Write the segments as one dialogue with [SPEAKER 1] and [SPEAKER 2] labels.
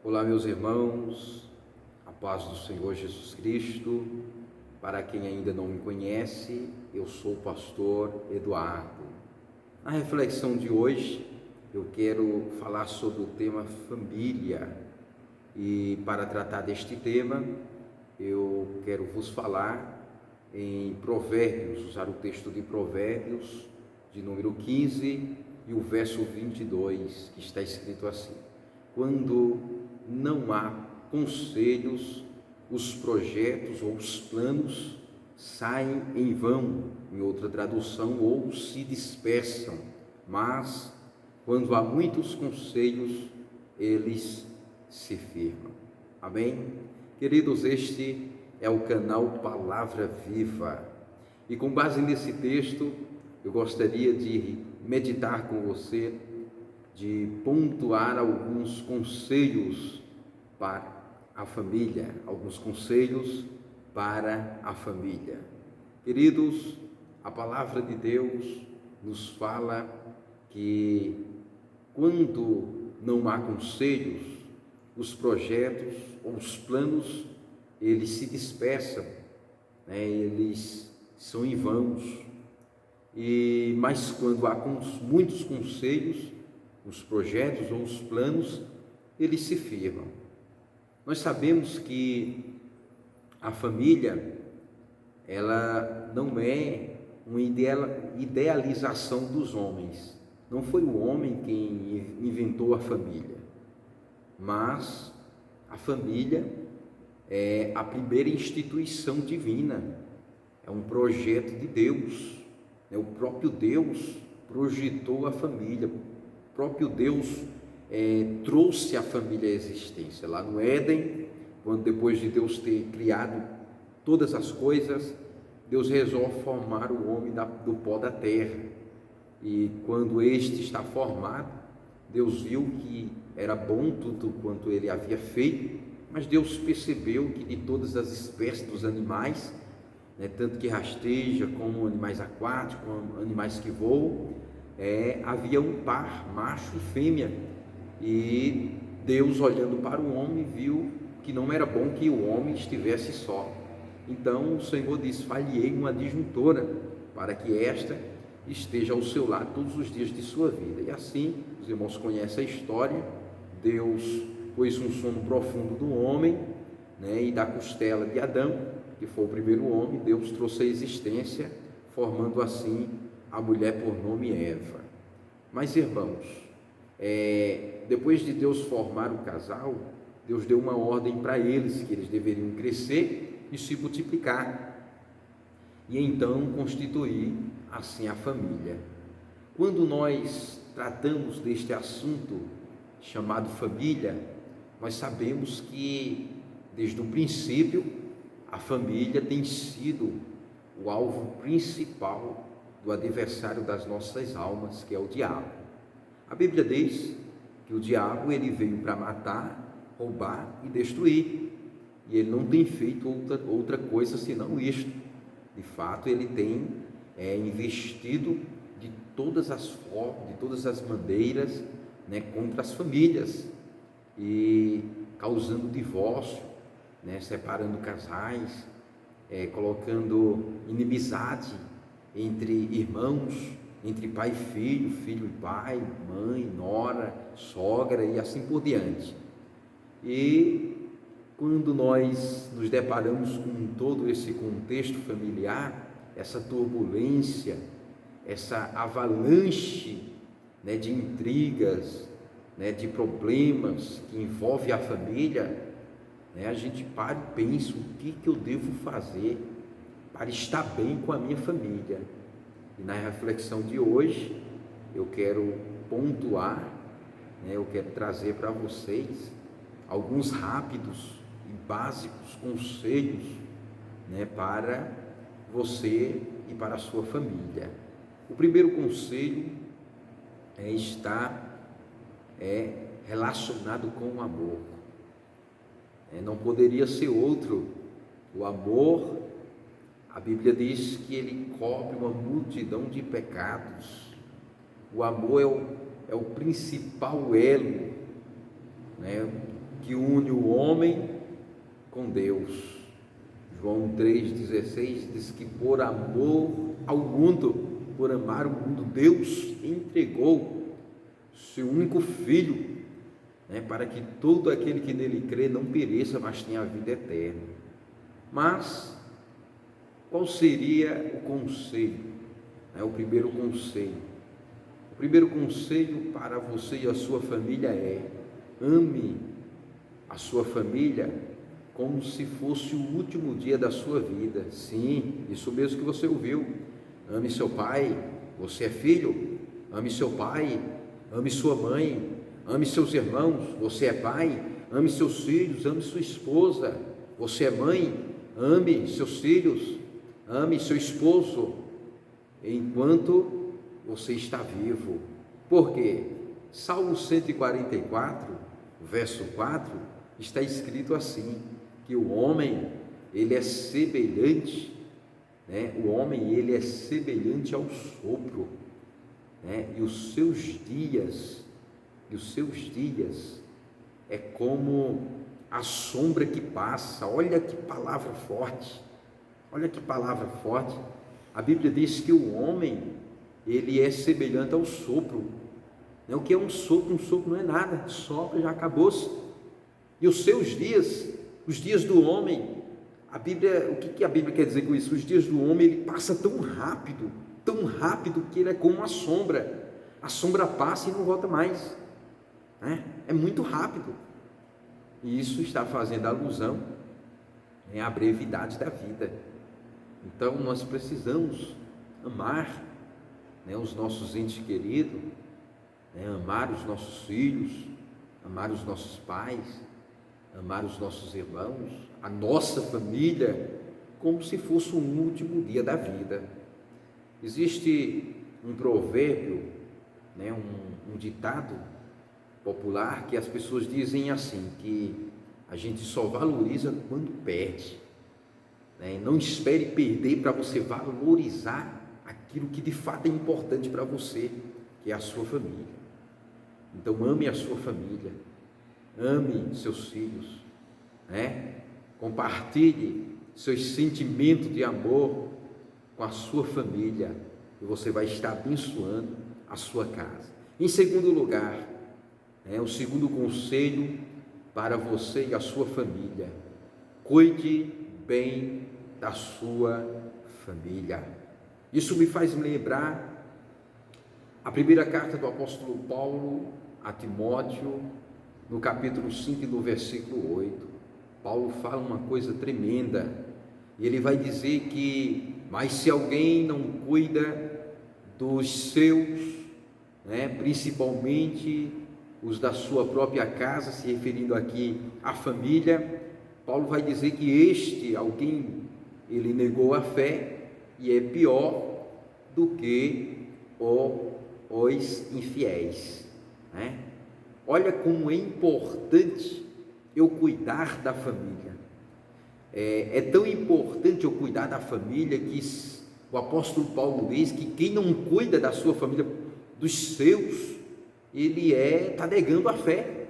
[SPEAKER 1] Olá, meus irmãos, a paz do Senhor Jesus Cristo. Para quem ainda não me conhece, eu sou o pastor Eduardo. Na reflexão de hoje, eu quero falar sobre o tema família. E para tratar deste tema, eu quero vos falar em Provérbios, usar o texto de Provérbios, de número 15, e o verso 22, que está escrito assim: quando não há conselhos, os projetos ou os planos saem em vão, em outra tradução, ou se dispersam, mas quando há muitos conselhos, eles se firmam. Amém? Queridos, este é o canal Palavra Viva, e com base nesse texto, eu gostaria de meditar com você, de pontuar alguns conselhos para a família, alguns conselhos para a família. Queridos, a palavra de Deus nos fala que quando não há conselhos, os projetos ou os planos, eles se dispersam, eles são em vãos. Mas quando há muitos conselhos, os projetos ou os planos, eles se firmam. Nós sabemos que a família, ela não é uma idealização dos homens. Não foi o homem quem inventou a família, mas a família é a primeira instituição divina, é um projeto de Deus. O próprio Deus projetou a família, o próprio Deus trouxe a família à existência. Lá no Éden, quando depois de Deus ter criado todas as coisas, Deus resolve formar o homem do pó da terra. E quando este está formado, Deus viu que era bom tudo quanto ele havia feito, mas Deus percebeu que de todas as espécies dos animais, tanto que rasteja, como animais aquáticos, como animais que voam, havia um par, macho e fêmea. E Deus, olhando para o homem, viu que não era bom que o homem estivesse só. Então o Senhor disse: far-lhe-ei uma adjuntora, para que esta esteja ao seu lado todos os dias de sua vida. E assim, os irmãos conhecem a história. Deus pôs um sono profundo do homem, e da costela de Adão, que foi o primeiro homem, Deus trouxe a existência, formando assim a mulher por nome Eva. Mas, irmãos, depois de Deus formar o casal, Deus deu uma ordem para eles, que eles deveriam crescer e se multiplicar, e então constituir assim a família. Quando nós tratamos deste assunto chamado família, nós sabemos que desde o princípio a família tem sido o alvo principal do adversário das nossas almas, que é o diabo. A Bíblia diz que o diabo ele veio para matar, roubar e destruir, e ele não tem feito outra coisa senão isto. De fato, ele tem investido de todas as formas, de todas as maneiras, contra as famílias, e causando divórcio, separando casais, colocando inimizade entre irmãos, entre pai e filho, filho e pai, mãe, nora, sogra e assim por diante. E quando nós nos deparamos com todo esse contexto familiar, essa turbulência, essa avalanche de intrigas, de problemas que envolve a família, a gente para e pensa: o que eu devo fazer para estar bem com a minha família? E na reflexão de hoje, eu quero pontuar, eu quero trazer para vocês alguns rápidos e básicos conselhos, para você e para a sua família. O primeiro conselho está relacionado com o amor. Não poderia ser outro. O amor, a Bíblia diz que ele cobre uma multidão de pecados. O amor é o principal elo, que une o homem com Deus. João 3,16 diz que por amor ao mundo, por amar o mundo, Deus entregou seu único Filho, para que todo aquele que nele crê não pereça, mas tenha a vida eterna. Mas qual seria o conselho? O primeiro conselho. O primeiro conselho para você e a sua família é: ame a sua família como se fosse o último dia da sua vida. Sim, isso mesmo que você ouviu. Ame seu pai, você é filho. Ame seu pai, ame sua mãe, ame seus irmãos, você é pai. Ame seus filhos, ame sua esposa, você é mãe. Ame seus filhos, ame seu esposo, enquanto você está vivo. Por quê? Salmo 144, verso 4, está escrito assim, que o homem, ele é semelhante, o homem, ele é semelhante ao sopro, e os seus dias é como a sombra que passa. Olha que palavra forte, a Bíblia diz que o homem, ele é semelhante ao sopro. O que é um sopro? Um sopro não é nada, sopra, já acabou-se. E os seus dias, os dias do homem, a Bíblia, o que a Bíblia quer dizer com isso? Os dias do homem, ele passa tão rápido que ele é como uma sombra. A sombra passa e não volta mais, é muito rápido. E isso está fazendo alusão à brevidade da vida. Então nós precisamos amar os nossos entes queridos, amar os nossos filhos, amar os nossos pais, amar os nossos irmãos, a nossa família, como se fosse um último dia da vida. Existe um provérbio, um ditado popular, que as pessoas dizem assim, que a gente só valoriza quando perde. Não espere perder para você valorizar aquilo que de fato é importante para você, que é a sua família. Então ame a sua família, ame seus filhos, compartilhe seus sentimentos de amor com a sua família, e você vai estar abençoando a sua casa. Em segundo lugar, o segundo conselho para você e a sua família: cuide bem da sua família. Isso me faz lembrar a primeira carta do apóstolo Paulo a Timóteo, no capítulo 5 e no versículo 8. Paulo fala uma coisa tremenda, e ele vai dizer que: mas se alguém não cuida dos seus, principalmente os da sua própria casa, se referindo aqui à família, Paulo vai dizer que este alguém, ele negou a fé e é pior do que os infiéis. Olha como é importante eu cuidar da família. É tão importante eu cuidar da família que o apóstolo Paulo diz que quem não cuida da sua família, dos seus, ele está negando a fé,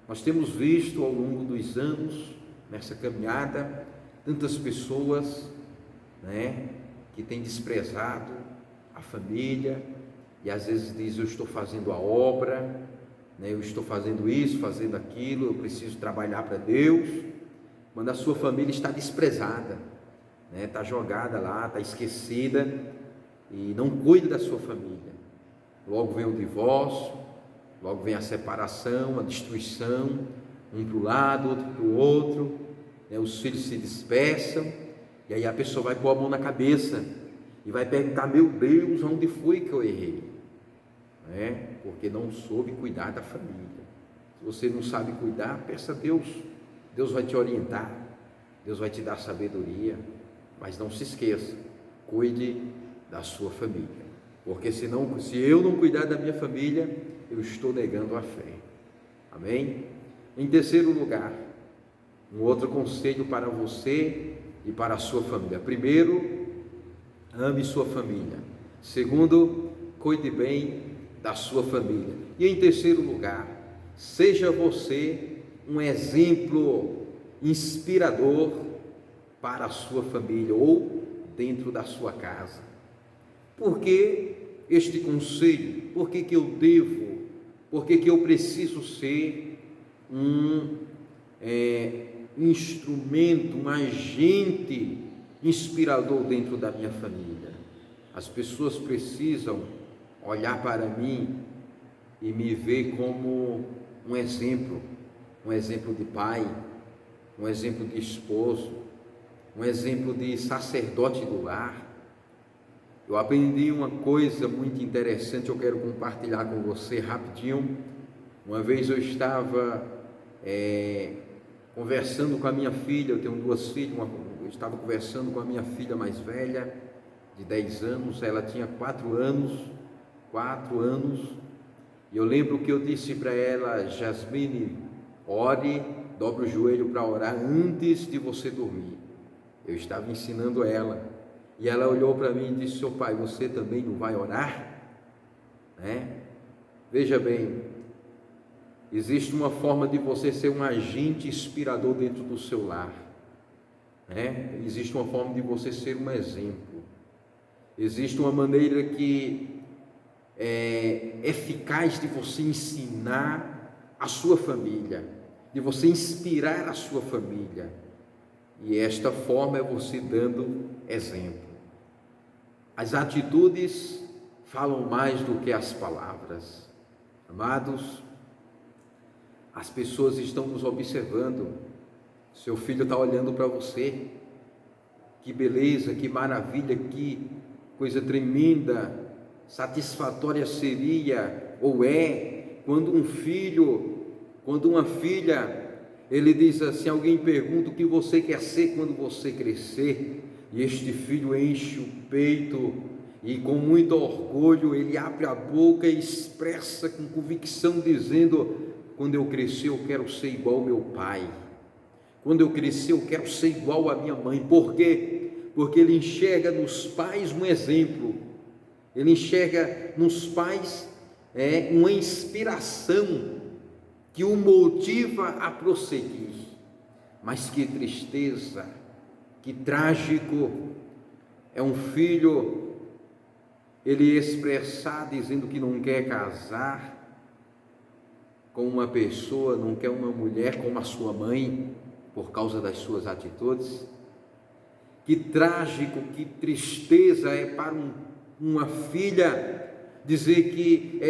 [SPEAKER 1] Nós temos visto ao longo dos anos, nessa caminhada, tantas pessoas, que têm desprezado a família, e às vezes diz: eu estou fazendo a obra, eu estou fazendo isso, fazendo aquilo, eu preciso trabalhar para Deus, quando a sua família está desprezada, está jogada lá, está esquecida, e não cuida da sua família. Logo vem o divórcio, logo vem a separação, a destruição, um para o lado, outro para o outro, os filhos se dispersam, e aí a pessoa vai pôr a mão na cabeça e vai perguntar: meu Deus, onde foi que eu errei? Porque não soube cuidar da família. Se você não sabe cuidar, peça a Deus, Deus vai te orientar, Deus vai te dar sabedoria, mas não se esqueça, cuide da sua família, porque se eu não cuidar da minha família, eu estou negando a fé. Amém? Em terceiro lugar, um outro conselho para você e para a sua família: primeiro, ame sua família. Segundo, cuide bem da sua família. E em terceiro lugar, seja você um exemplo inspirador para a sua família ou dentro da sua casa. Por que este conselho? Por que eu devo? Por que eu preciso ser um instrumento, um agente inspirador dentro da minha família? As pessoas precisam olhar para mim e me ver como um exemplo de pai, um exemplo de esposo, um exemplo de sacerdote do lar. Eu aprendi uma coisa muito interessante, eu quero compartilhar com você rapidinho. Uma vez eu estava conversando com a minha filha, eu tenho duas filhas, eu estava conversando com a minha filha mais velha, de 10 anos, ela tinha 4 anos, e eu lembro que eu disse para ela: Jasmine, ore, dobre o joelho para orar antes de você dormir. Eu estava ensinando ela, e ela olhou para mim e disse: seu pai, você também não vai orar? Veja bem, existe uma forma de você ser um agente inspirador dentro do seu lar, existe uma forma de você ser um exemplo, existe uma maneira que é eficaz de você ensinar a sua família, de você inspirar a sua família, e esta forma é você dando exemplo. As atitudes falam mais do que as palavras. Amados, as pessoas estão nos observando. Seu filho está olhando para você. Que beleza, que maravilha, que coisa tremenda, satisfatória seria ou é quando um filho, quando uma filha, ele diz assim, alguém pergunta o que você quer ser quando você crescer, e este filho enche o peito e com muito orgulho ele abre a boca e expressa com convicção dizendo: quando eu crescer eu quero ser igual ao meu pai, quando eu crescer eu quero ser igual à minha mãe. Por quê? Porque ele enxerga nos pais um exemplo, ele enxerga nos pais uma inspiração que o motiva a prosseguir. Mas que tristeza, que trágico é um filho ele expressar dizendo que não quer casar com uma pessoa, não quer uma mulher como a sua mãe por causa das suas atitudes. Que trágico, que tristeza é para uma filha dizer que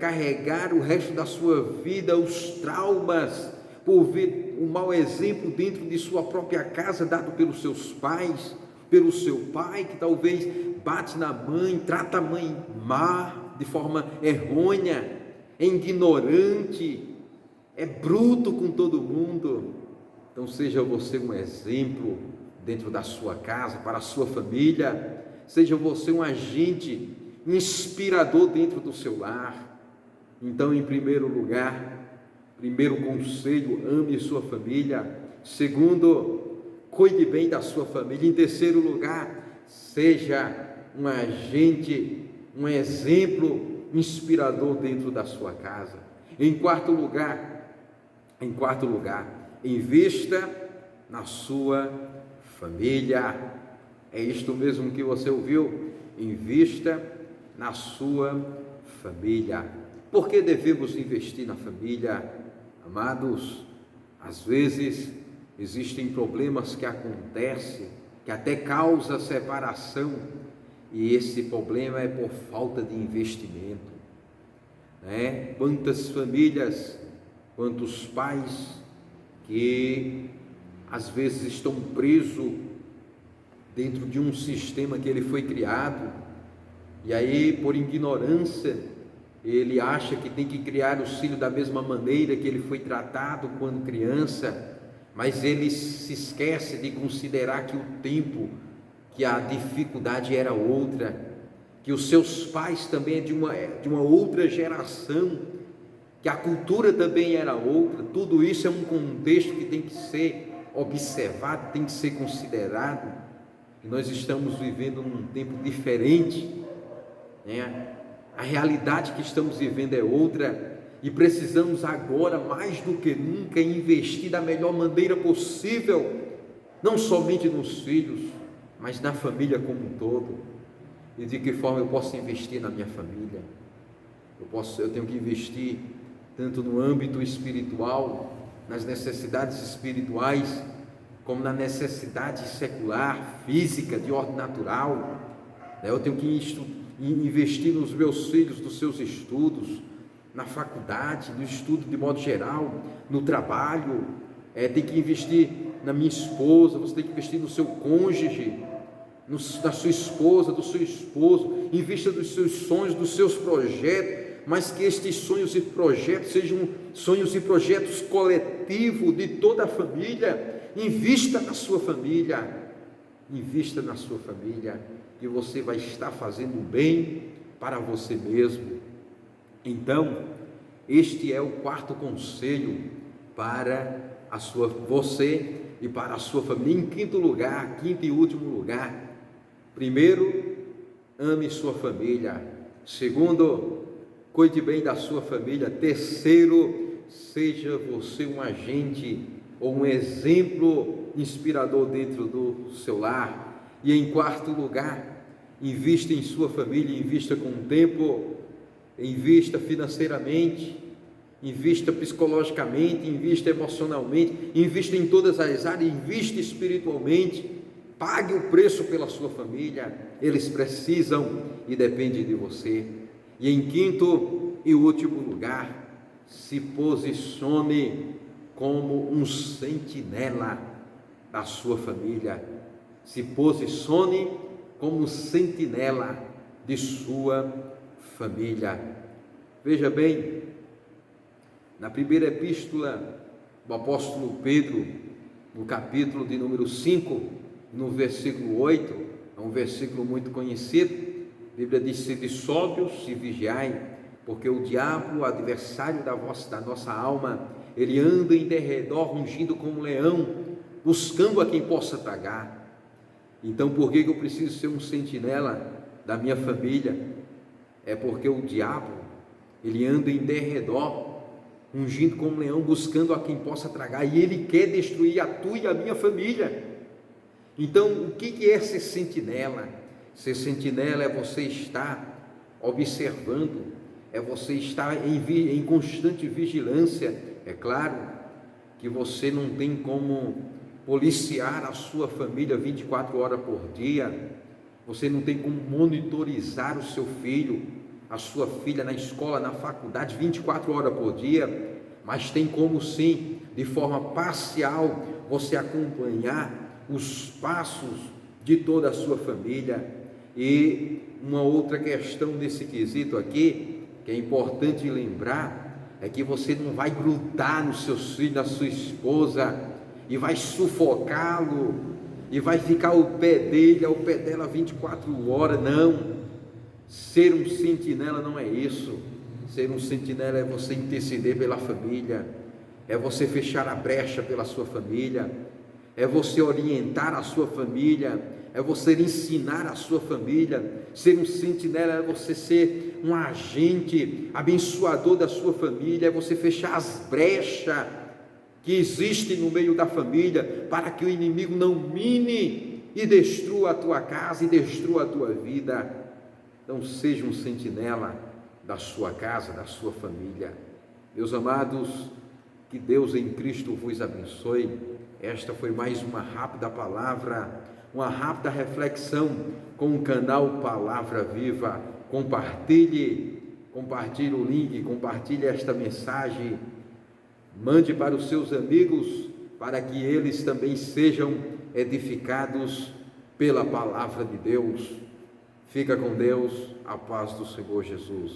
[SPEAKER 1] carregar o resto da sua vida os traumas por ver o mau exemplo dentro de sua própria casa dado pelos seus pais, pelo seu pai que talvez bate na mãe, trata a mãe má, de forma errônea, é ignorante, é bruto com todo mundo. Então seja você um exemplo dentro da sua casa, para a sua família, seja você um agente inspirador dentro do seu lar. Então, em primeiro lugar, primeiro conselho, ame sua família. Segundo, cuide bem da sua família. Em terceiro lugar, seja um agente, um exemplo inspirador dentro da sua casa. Em quarto lugar, invista na sua família. É isto mesmo que você ouviu? Invista na sua família. Por que devemos investir na família? Amados, às vezes existem problemas que acontecem, que até causa separação, e esse problema é por falta de investimento, Quantas famílias, quantos pais que às vezes estão presos dentro de um sistema que ele foi criado, e aí por ignorância ele acha que tem que criar os filhos da mesma maneira que ele foi tratado quando criança, mas ele se esquece de considerar que o tempo, que a dificuldade era outra, que os seus pais também é de uma outra geração, que a cultura também era outra. Tudo isso é um contexto que tem que ser observado, tem que ser considerado, e nós estamos vivendo num tempo diferente, A realidade que estamos vivendo é outra, e precisamos agora, mais do que nunca, investir da melhor maneira possível, não somente nos filhos, mas na família como um todo. E de que forma eu posso investir na minha família? Eu tenho que investir tanto no âmbito espiritual, nas necessidades espirituais, como na necessidade secular, física, de ordem natural. Eu tenho que investir nos meus filhos, nos seus estudos, na faculdade, no estudo de modo geral, no trabalho. Tem que investir na minha esposa, você tem que investir no seu cônjuge, na sua esposa, do seu esposo. Invista nos seus sonhos, dos seus projetos, mas que estes sonhos e projetos sejam sonhos e projetos coletivos de toda a família. Invista na sua família, e você vai estar fazendo bem para você mesmo. Então, este é o quarto conselho para você e para a sua família. Em quinto e último lugar, primeiro, ame sua família. Segundo, cuide bem da sua família. Terceiro, seja você um agente ou um exemplo inspirador dentro do seu lar. E em quarto lugar, invista em sua família, invista com tempo, invista financeiramente, invista psicologicamente, invista emocionalmente, invista em todas as áreas, invista espiritualmente, pague o preço pela sua família, eles precisam e dependem de você. E em quinto e último lugar, se posicione como um sentinela da sua família, se posicione como sentinela de sua família. Veja bem, na primeira epístola do apóstolo Pedro, no capítulo de número 5, no versículo 8, é um versículo muito conhecido. A Bíblia diz: sede sóbrios e vigiai, porque o diabo, o adversário da nossa alma, ele anda em derredor, rugindo como um leão, buscando a quem possa tragar. Então, por que eu preciso ser um sentinela da minha família? É porque o diabo, ele anda em derredor, ungindo como um leão, buscando a quem possa tragar, e ele quer destruir a tua e a minha família. Então, o que é ser sentinela? Ser sentinela é você estar observando, é você estar em constante vigilância. É claro que você não tem como policiar a sua família 24 horas por dia, você não tem como monitorizar o seu filho, a sua filha na escola, na faculdade 24 horas por dia, mas tem como sim, de forma parcial, você acompanhar os passos de toda a sua família. E uma outra questão desse quesito aqui, que é importante lembrar, é que você não vai grudar nos seus filhos, na sua esposa, e vai sufocá-lo, e vai ficar ao pé dele, ao pé dela 24 horas, não. Ser um sentinela não é isso. Ser um sentinela é você interceder pela família, é você fechar a brecha pela sua família, é você orientar a sua família, é você ensinar a sua família. Ser um sentinela é você ser um agente abençoador da sua família, é você fechar as brechas que existem no meio da família, para que o inimigo não mine e destrua a tua casa e destrua a tua vida. Então seja um sentinela da sua casa, da sua família. Meus amados, que Deus em Cristo vos abençoe. Esta foi mais uma rápida palavra, uma rápida reflexão com o canal Palavra Viva. Compartilhe o link, compartilhe esta mensagem, mande para os seus amigos, para que eles também sejam edificados pela palavra de Deus. Fica com Deus, a paz do Senhor Jesus.